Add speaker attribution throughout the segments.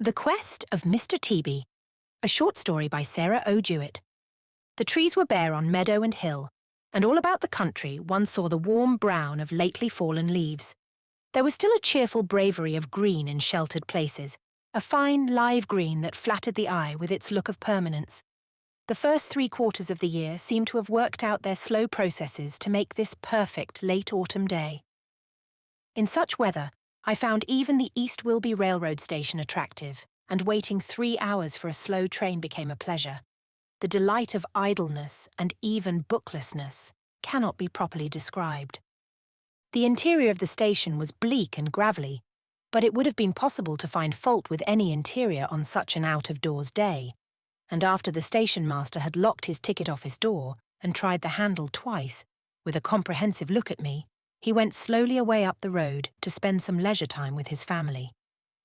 Speaker 1: The Quest of Mr. Teaby, a short story by Sarah O. Jewett. The trees were bare on meadow and hill, and all about the country one saw the warm brown of lately fallen leaves. There was still a cheerful bravery of green in sheltered places, a fine live green that flattered the eye with its look of permanence. The first 3/4 of the year seemed to have worked out their slow processes to make this perfect late autumn day. In such weather, I found even the East Wilby railroad station attractive, and waiting 3 hours for a slow train became a pleasure. The delight of idleness and even booklessness cannot be properly described. The interior of the station was bleak and gravelly, but it would have been possible to find fault with any interior on such an out-of-doors day, and after the station master had locked his ticket office door and tried the handle twice, with a comprehensive look at me, he went slowly away up the road to spend some leisure time with his family.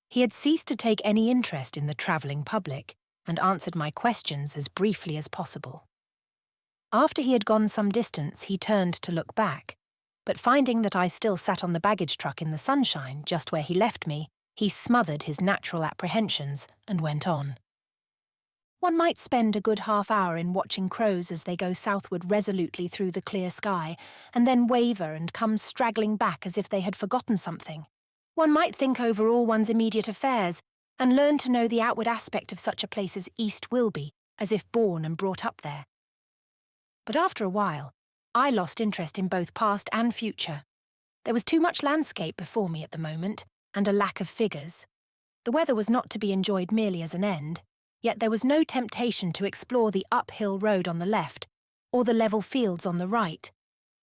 Speaker 1: He had ceased to take any interest in the travelling public, and answered my questions as briefly as possible. After he had gone some distance, he turned to look back, but finding that I still sat on the baggage truck in the sunshine just where he left me, he smothered his natural apprehensions and went on. One might spend a good half-hour in watching crows as they go southward resolutely through the clear sky, and then waver and come straggling back as if they had forgotten something. One might think over all one's immediate affairs, and learn to know the outward aspect of such a place as East Wilby, as if born and brought up there. But after a while, I lost interest in both past and future. There was too much landscape before me at the moment, and a lack of figures. The weather was not to be enjoyed merely as an end, yet there was no temptation to explore the uphill road on the left, or the level fields on the right.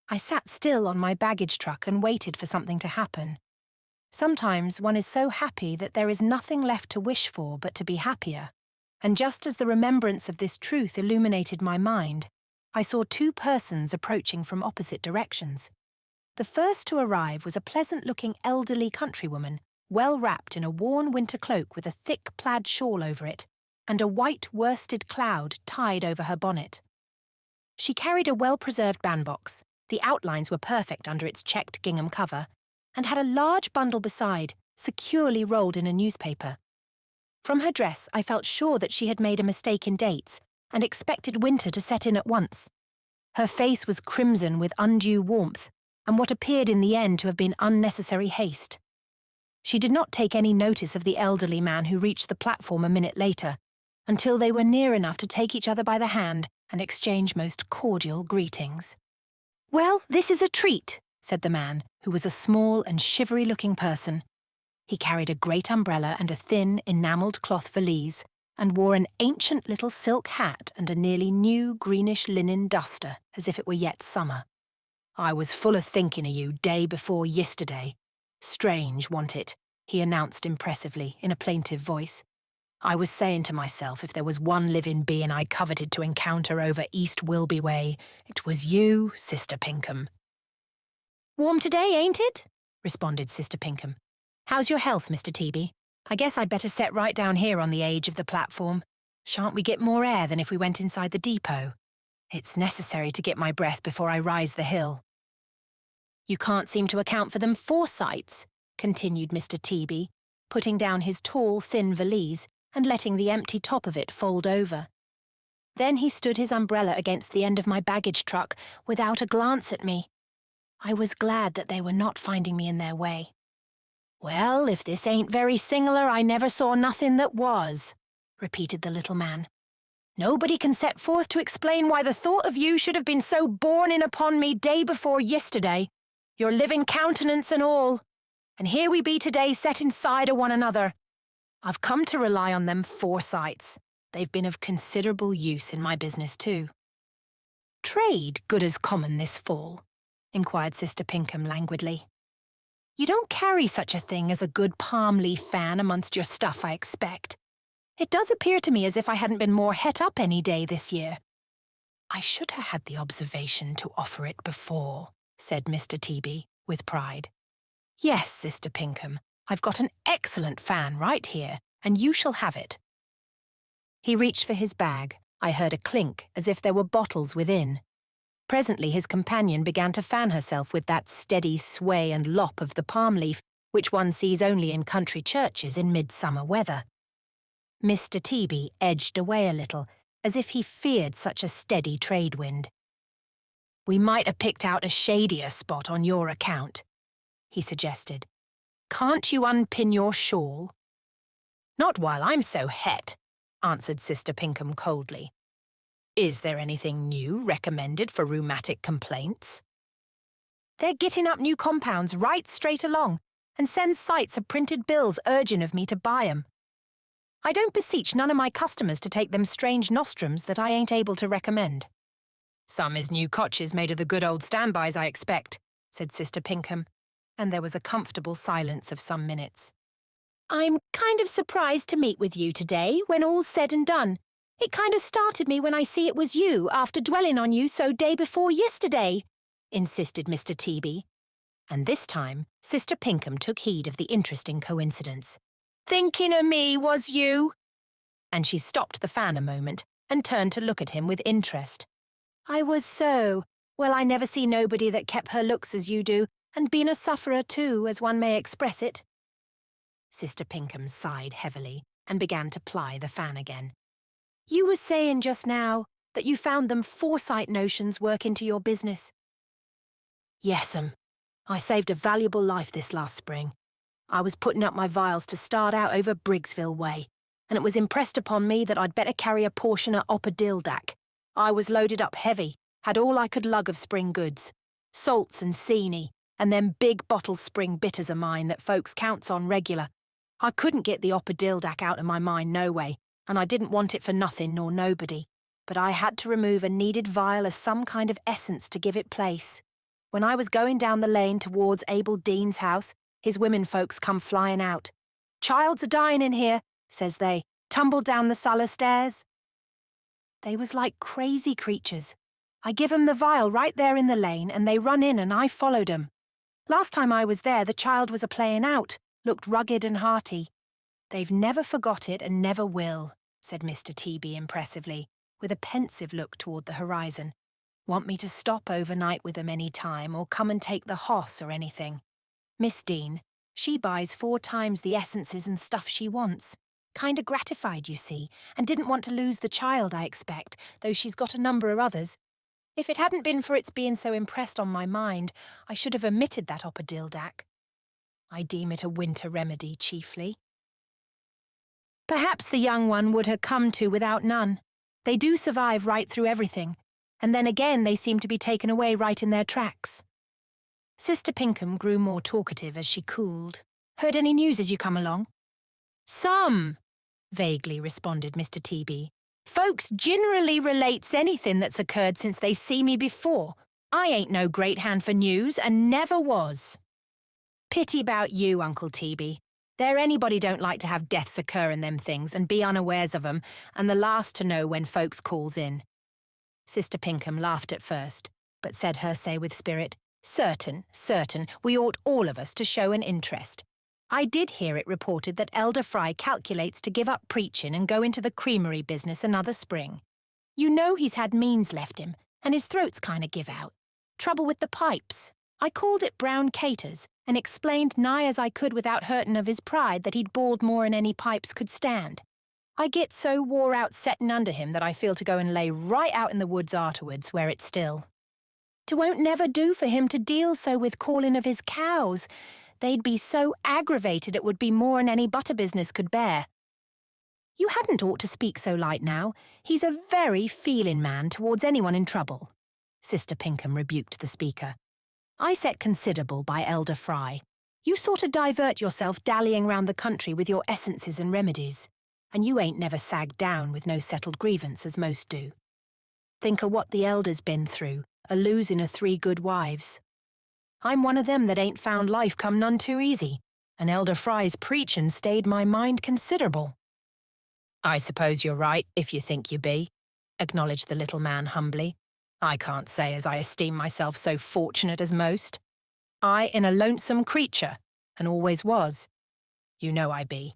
Speaker 1: I sat still on my baggage truck and waited for something to happen. Sometimes one is so happy that there is nothing left to wish for but to be happier, and just as the remembrance of this truth illuminated my mind, I saw 2 persons approaching from opposite directions. The first to arrive was a pleasant-looking elderly countrywoman, well wrapped in a worn winter cloak with a thick plaid shawl over it, and a white worsted cloud tied over her bonnet. She carried a well-preserved bandbox, the outlines were perfect under its checked gingham cover, and had a large bundle beside, securely rolled in a newspaper. From her dress, I felt sure that she had made a mistake in dates, and expected winter to set in at once. Her face was crimson with undue warmth, and what appeared in the end to have been unnecessary haste. She did not take any notice of the elderly man who reached the platform a minute later, until they were near enough to take each other by the hand and exchange most cordial greetings. "Well, this is a treat," said the man, who was a small and shivery-looking person. He carried a great umbrella and a thin, enamelled cloth valise, and wore an ancient little silk hat and a nearly new greenish linen duster, as if it were yet summer. "I was full of thinking of you day before yesterday. Strange, wasn't it?" he announced impressively, in a plaintive voice. "I was saying to myself if there was one living being I coveted to encounter over East Wilby way, it was you, Sister Pinkham." "Warm today, ain't it?" responded Sister Pinkham. "How's your health, Mr. Teaby? I guess I'd better set right down here on the edge of the platform. Shan't we get more air than if we went inside the depot? It's necessary to get my breath before I rise the hill." "You can't seem to account for them foresights," continued Mr. Teaby, putting down his tall, thin valise and letting the empty top of it fold over. Then he stood his umbrella against the end of my baggage truck without a glance at me. I was glad that they were not finding me in their way. "Well, if this ain't very singular, I never saw nothing that was," repeated the little man. "Nobody can set forth to explain why the thought of you should have been so borne in upon me day before yesterday, your living countenance and all. And here we be today set inside o' one another. I've come to rely on them foresights. They've been of considerable use in my business too." "Trade good as common this fall?" inquired Sister Pinkham languidly. "You don't carry such a thing as a good palm leaf fan amongst your stuff, I expect. It does appear to me as if I hadn't been more het up any day this year." "I should have had the observation to offer it before," said Mr. Teaby, with pride. "Yes, Sister Pinkham, I've got an excellent fan right here, and you shall have it." He reached for his bag. I heard a clink, as if there were bottles within. Presently his companion began to fan herself with that steady sway and lop of the palm leaf which one sees only in country churches in midsummer weather. Mr. Teaby edged away a little, as if he feared such a steady trade wind. "We might have picked out a shadier spot on your account," he suggested. "Can't you unpin your shawl?" "Not while I'm so het," answered Sister Pinkham coldly. "Is there anything new recommended for rheumatic complaints?" "They're getting up new compounds right straight along, and send sights of printed bills urging of me to buy 'em. I don't beseech none of my customers to take them strange nostrums that I ain't able to recommend." "Some is new cotches made of the good old standbys, I expect," said Sister Pinkham, and there was a comfortable silence of some minutes. "I'm kind of surprised to meet with you today, when all's said and done. It kind of started me when I see it was you, after dwelling on you so day before yesterday," insisted Mr. Teaby. And this time, Sister Pinkham took heed of the interesting coincidence. "Thinking o' me, was you?" And she stopped the fan a moment and turned to look at him with interest. "I was so. Well, I never see nobody that kept her looks as you do, and been a sufferer too, as one may express it." Sister Pinkham sighed heavily and began to ply the fan again. "You was saying just now that you found them foresight notions work into your business." "Yes'm. I saved a valuable life this last spring. I was putting up my vials to start out over Briggsville way, and it was impressed upon me that I'd better carry a portion of opodildac. I was loaded up heavy, had all I could lug of spring goods, salts and seany, and them big bottle spring bitters of mine that folks counts on regular. I couldn't get the opodildac out of my mind no way, and I didn't want it for nothing nor nobody, but I had to remove a needed vial of some kind of essence to give it place. When I was going down the lane towards Abel Dean's house, his women folks come flying out. 'Child's a-dying in here,' says they, 'tumbled down the cellar stairs.' They was like crazy creatures. I give 'em the vial right there in the lane, and they run in and I followed 'em. Last time I was there, the child was a-playing out, looked rugged and hearty. They've never forgot it and never will," said Mr. Teaby impressively, with a pensive look toward the horizon. "Want me to stop overnight with 'em any time, or come and take the hoss or anything? Miss Dean, she buys 4 times the essences and stuff she wants. Kinda gratified, you see, and didn't want to lose the child, I expect, though she's got a number of others. If it hadn't been for its being so impressed on my mind, I should have omitted that opodildac. I deem it a winter remedy, chiefly. Perhaps the young one would have come to without none. They do survive right through everything, and then again they seem to be taken away right in their tracks." Sister Pinkham grew more talkative as she cooled. "Heard any news as you come along?" "Some," vaguely responded Mr. Teaby. "Folks generally relates anything that's occurred since they see me before. I ain't no great hand for news, and never was." "Pity 'bout you, Uncle Teaby. There anybody don't like to have deaths occur in them things and be unawares of 'em, and the last to know when folks calls in." Sister Pinkham laughed at first, but said her say with spirit, Certain, we ought all of us to show an interest. I did hear it reported that Elder Fry calculates to give up preaching and go into the creamery business another spring. You know he's had means left him, and his throat's kind of give out. Trouble with the pipes. I called it brown caters, and explained nigh as I could without hurtin' of his pride that he'd bawled more'n any pipes could stand. I get so wore out settin' under him that I feel to go and lay right out in the woods arterwards where it's still. 'Twon't never do for him to deal so with callin' of his cows. They'd be so aggravated it would be more'n any butter business could bear. You hadn't ought to speak so light now. He's a very feelin' man towards anyone in trouble." Sister Pinkham rebuked the speaker. "I set considerable by Elder Fry. You sort of divert yourself dallying round the country with your essences and remedies, and you ain't never sagged down with no settled grievance as most do. Think o' what the elder's been through, a-losing of 3 good wives. I'm one of them that ain't found life come none too easy, and Elder Fry's preachin' stayed my mind considerable." "I suppose you're right, if you think you be," acknowledged the little man humbly. "I can't say as I esteem myself so fortunate as most. I in a lonesome creature, and always was. You know I be.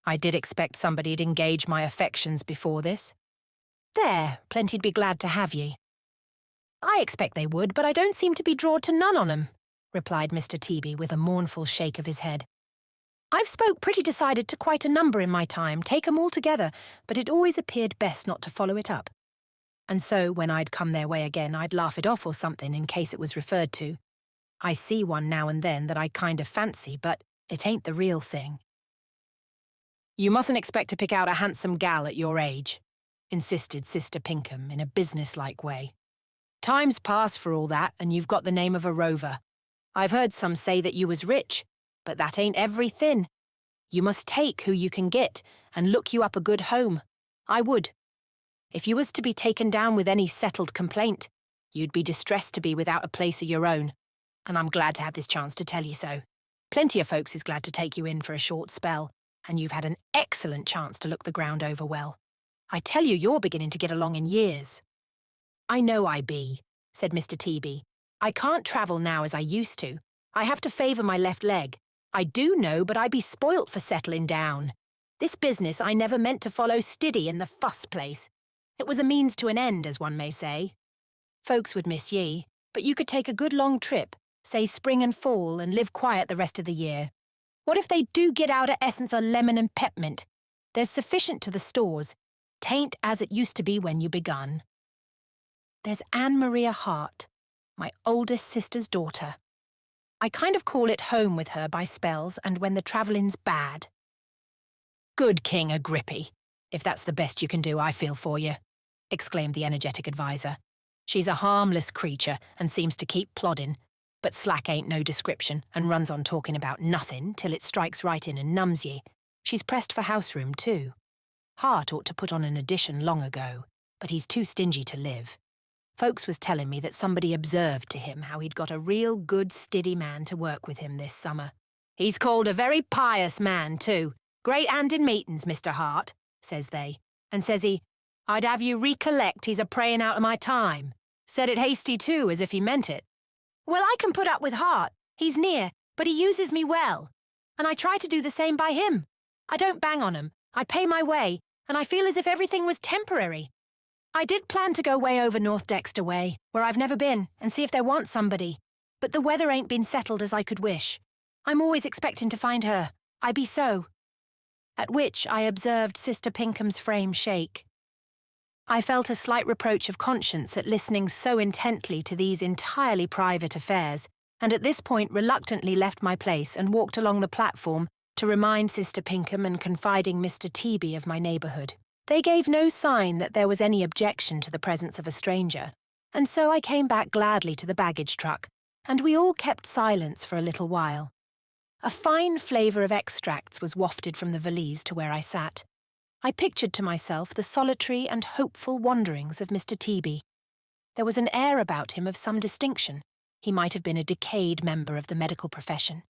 Speaker 1: I did expect somebody'd engage my affections before this. There, plenty'd be glad to have ye." "I expect they would, but I don't seem to be drawed to none on 'em," replied Mr. Teaby with a mournful shake of his head. I've spoke pretty decided to quite a number in my time, take 'em all together, but it always appeared best not to follow it up. And so, when I'd come their way again, I'd laugh it off or something in case it was referred to. I see one now and then that I kind of fancy, but it ain't the real thing. You mustn't expect to pick out a handsome gal at your age, insisted Sister Pinkham in a businesslike way. Time's past for all that, and you've got the name of a rover. I've heard some say that you was rich, but that ain't everything. You must take who you can get and look you up a good home. I would. If you was to be taken down with any settled complaint, you'd be distressed to be without a place of your own, and I'm glad to have this chance to tell you so. Plenty of folks is glad to take you in for a short spell, and you've had an excellent chance to look the ground over well. I tell you, you're beginning to get along in years. I know I be, said Mr. Teaby. I can't travel now as I used to. I have to favour my left leg. I do know, but I be spoilt for settling down. This business I never meant to follow stiddy in the first place. It was a means to an end, as one may say. Folks would miss ye, but you could take a good long trip, say spring and fall, and live quiet the rest of the year. What if they do get out a essence of lemon and peppermint? There's sufficient to the stores. 'Tain't as it used to be when you begun. There's Anne Maria Hart, my oldest sister's daughter. I kind of call it home with her by spells and when the travelling's bad. Good King Agrippy, if that's the best you can do, I feel for you, exclaimed the energetic adviser. She's a harmless creature and seems to keep plodding, but slack ain't no description and runs on talking about nothing till it strikes right in and numbs ye. She's pressed for house room too. Hart ought to put on an addition long ago, but he's too stingy to live. Folks was telling me that somebody observed to him how he'd got a real good, stiddy man to work with him this summer. He's called a very pious man, too. Great hand in meetings, Mr. Hart, says they. And says he, I'd have you recollect he's a praying out of my time. Said it hasty, too, as if he meant it. Well, I can put up with Hart. He's near, but he uses me well. And I try to do the same by him. I don't bang on him. I pay my way, and I feel as if everything was temporary. I did plan to go way over North Dexter way, where I've never been, and see if there wants somebody. But the weather ain't been settled as I could wish. I'm always expecting to find her. I be so. At which I observed Sister Pinkham's frame shake. I felt a slight reproach of conscience at listening so intently to these entirely private affairs, and at this point reluctantly left my place and walked along the platform to remind Sister Pinkham and confiding Mr. Teaby of my neighbourhood. They gave no sign that there was any objection to the presence of a stranger, and so I came back gladly to the baggage truck, and we all kept silence for a little while. A fine flavour of extracts was wafted from the valise to where I sat. I pictured to myself the solitary and hopeful wanderings of Mr. Teaby. There was an air about him of some distinction. He might have been a decayed member of the medical profession.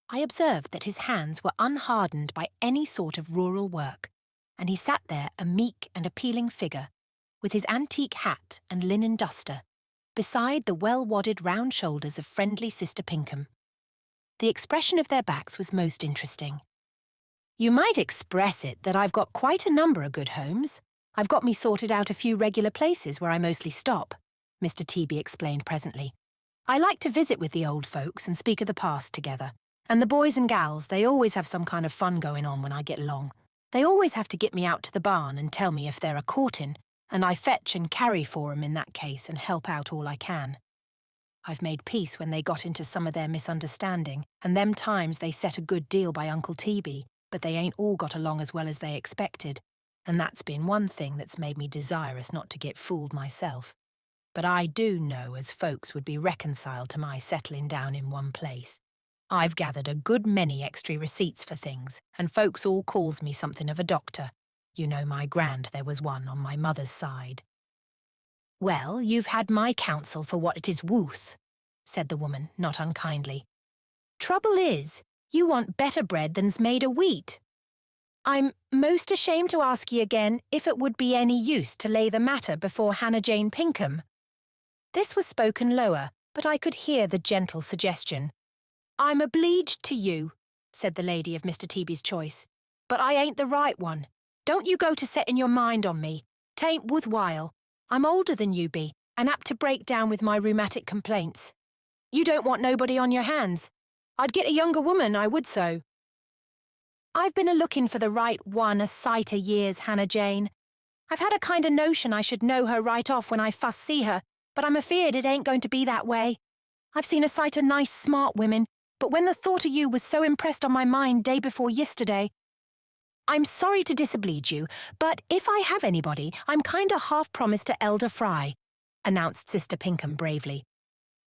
Speaker 1: I observed that his hands were unhardened by any sort of rural work, and he sat there a meek and appealing figure, with his antique hat and linen duster, beside the well-wadded round shoulders of friendly Sister Pinkham. The expression of their backs was most interesting. You might express it that I've got quite a number of good homes. I've got me sorted out a few regular places where I mostly stop, Mr. Teaby explained presently. I like to visit with the old folks and speak of the past together, and the boys and gals, they always have some kind of fun going on when I get along. They always have to get me out to the barn and tell me if they're a courtin', and I fetch and carry for 'em in that case and help out all I can. I've made peace when they got into some of their misunderstanding, and them times they set a good deal by Uncle Teaby, but they ain't all got along as well as they expected, and that's been one thing that's made me desirous not to get fooled myself. But I do know as folks would be reconciled to my settling down in one place. I've gathered a good many extra receipts for things, and folks all calls me something of a doctor. You know my grand there was one on my mother's side. Well, you've had my counsel for what it is wooth, said the woman, not unkindly. Trouble is, you want better bread than's made o' wheat. I'm most ashamed to ask ye again if it would be any use to lay the matter before Hannah Jane Pinkham. This was spoken lower, but I could hear the gentle suggestion. I'm obleeged to you, said the lady of Mr. Teaby's choice, but I ain't the right one. Don't you go to setting your mind on me. 'Tain't worthwhile. I'm older than you be, and apt to break down with my rheumatic complaints. You don't want nobody on your hands. I'd get a younger woman, I would so. I've been a-looking for the right one a sight o' years, Hannah Jane. I've had a kind of notion I should know her right off when I fust see her, but I'm afeard it ain't going to be that way. I've seen a sight of nice, smart women, but when the thought of you was so impressed on my mind day before yesterday, I'm sorry to disoblige you, but if I have anybody, I'm kinda half-promised to Elder Fry, announced Sister Pinkham bravely.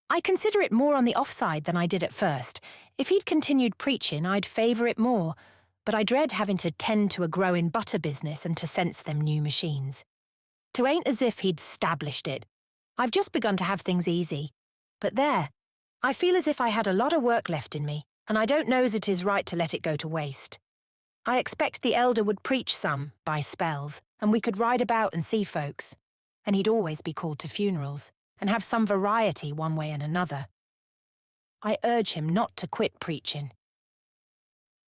Speaker 1: I consider it more on the offside than I did at first. If he'd continued preachin', I'd favour it more, but I dread having to tend to a growing butter business and to sense them new machines. 'Tain't as if he'd stablished it. I've just begun to have things easy. But there, I feel as if I had a lot of work left in me, and I don't know as it is right to let it go to waste. I expect the elder would preach some, by spells, and we could ride about and see folks. And he'd always be called to funerals, and have some variety one way and another. I urge him not to quit preaching.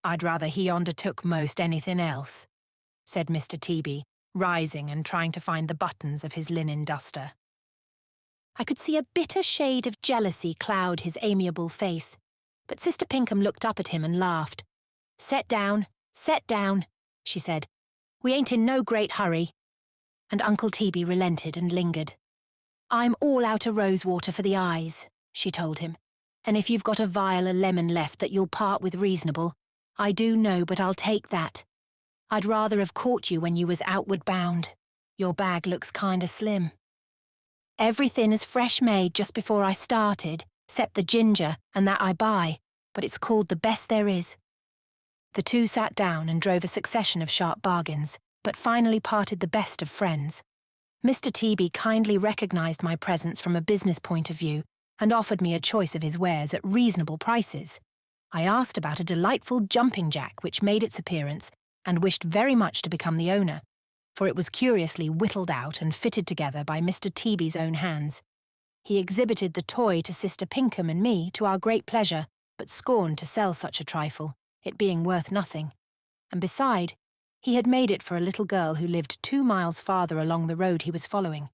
Speaker 1: I'd rather he undertook most anything else, said Mr. Teaby, rising and trying to find the buttons of his linen duster. I could see a bitter shade of jealousy cloud his amiable face, but Sister Pinkham looked up at him and laughed. Set down, she said. We ain't in no great hurry. And Uncle Teaby relented and lingered. I'm all out of rosewater for the eyes, she told him, and if you've got a vial of lemon left that you'll part with reasonable, I do know, but I'll take that. I'd rather have caught you when you was outward bound. Your bag looks kinda slim. Everything is fresh made just before I started, 'cept the ginger and that I buy, but it's called the best there is. The two sat down and drove a succession of sharp bargains, but finally parted the best of friends. Mr. Teaby kindly recognised my presence from a business point of view and offered me a choice of his wares at reasonable prices. I asked about a delightful jumping jack which made its appearance and wished very much to become the owner, for it was curiously whittled out and fitted together by Mr. Teaby's own hands. He exhibited the toy to Sister Pinkham and me to our great pleasure, but scorned to sell such a trifle, it being worth nothing. And beside, he had made it for a little girl who lived 2 miles farther along the road he was following.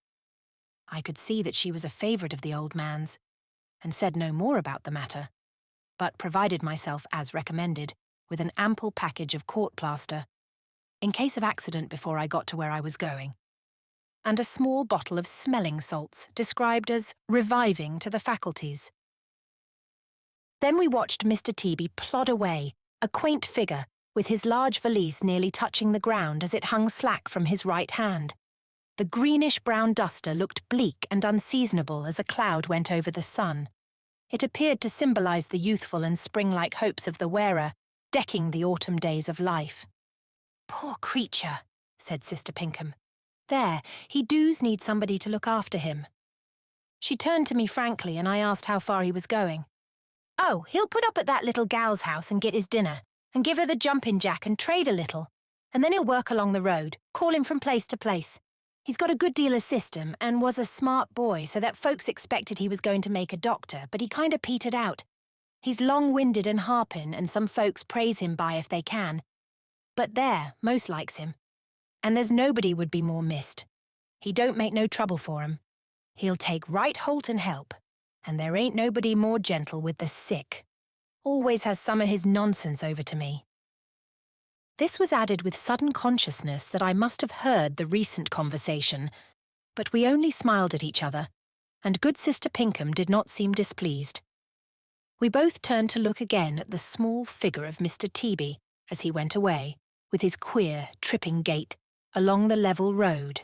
Speaker 1: I could see that she was a favourite of the old man's, and said no more about the matter, but provided myself, as recommended, with an ample package of court plaster, in case of accident before I got to where I was going, and a small bottle of smelling salts described as reviving to the faculties. Then we watched Mr. Teaby plod away, a quaint figure, with his large valise nearly touching the ground as it hung slack from his right hand. The greenish-brown duster looked bleak and unseasonable as a cloud went over the sun. It appeared to symbolise the youthful and spring-like hopes of the wearer, decking the autumn days of life. Poor creature, said Sister Pinkham. There, he doos need somebody to look after him. She turned to me frankly and I asked how far he was going. Oh, he'll put up at that little gal's house and get his dinner, and give her the jumping jack and trade a little, and then he'll work along the road, calling from place to place. He's got a good deal of system and was a smart boy, so that folks expected he was going to make a doctor, but he kind of petered out. He's long-winded and harping, and some folks praise him by if they can. But there, most likes him. And there's nobody would be more missed. He don't make no trouble for 'em. He'll take right holt and help, and there ain't nobody more gentle with the sick. Always has some of his nonsense over to me. This was added with sudden consciousness that I must have heard the recent conversation, but we only smiled at each other, and good Sister Pinkham did not seem displeased. We both turned to look again at the small figure of Mr. Teaby as he went away, with his queer, tripping gait, along the level road.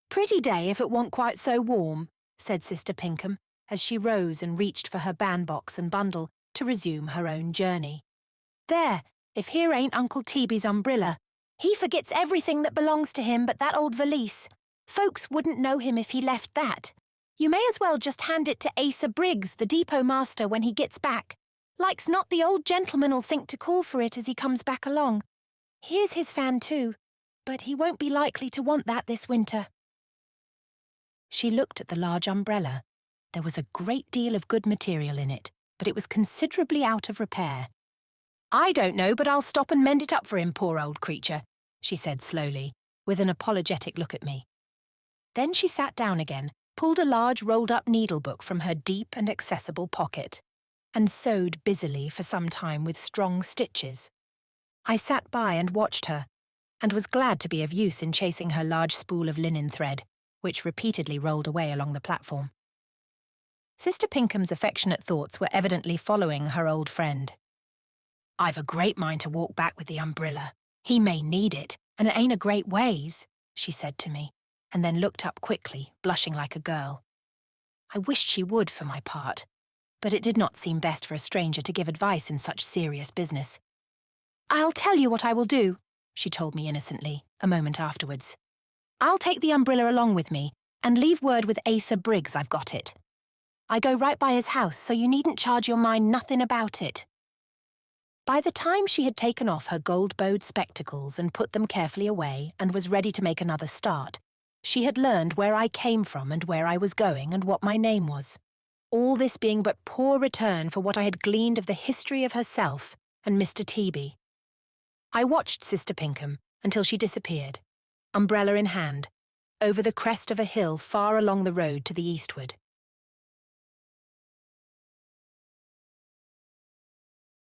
Speaker 1: Pretty day if it wa'n't quite so warm, said Sister Pinkham, as she rose and reached for her bandbox and bundle to resume her own journey. There, if here ain't Uncle Teaby's umbrella. He forgets everything that belongs to him but that old valise. Folks wouldn't know him if he left that. You may as well just hand it to Asa Briggs, the depot master, when he gets back. Like's not the old gentleman'll think to call for it as he comes back along. Here's his fan too, but he won't be likely to want that this winter. She looked at the large umbrella. There was a great deal of good material in it, but it was considerably out of repair. I don't know, but I'll stop and mend it up for him, poor old creature, she said slowly, with an apologetic look at me. Then she sat down again, pulled a large rolled-up needlebook from her deep and accessible pocket, and sewed busily for some time with strong stitches. I sat by and watched her, and was glad to be of use in chasing her large spool of linen thread, which repeatedly rolled away along the platform. Sister Pinkham's affectionate thoughts were evidently following her old friend. "I've a great mind to walk back with the umbrella. He may need it, and it ain't a great ways," she said to me, and then looked up quickly, blushing like a girl. I wished she would, for my part, but it did not seem best for a stranger to give advice in such serious business. "I'll tell you what I will do," she told me innocently, a moment afterwards. "I'll take the umbrella along with me, and leave word with Asa Briggs I've got it. I go right by his house, so you needn't charge your mind nothing about it." By the time she had taken off her gold-bowed spectacles and put them carefully away and was ready to make another start, she had learned where I came from and where I was going and what my name was. All this being but poor return for what I had gleaned of the history of herself and Mr. Teaby. I watched Sister Pinkham until she disappeared, umbrella in hand, over the crest of a hill far along the road to the eastward.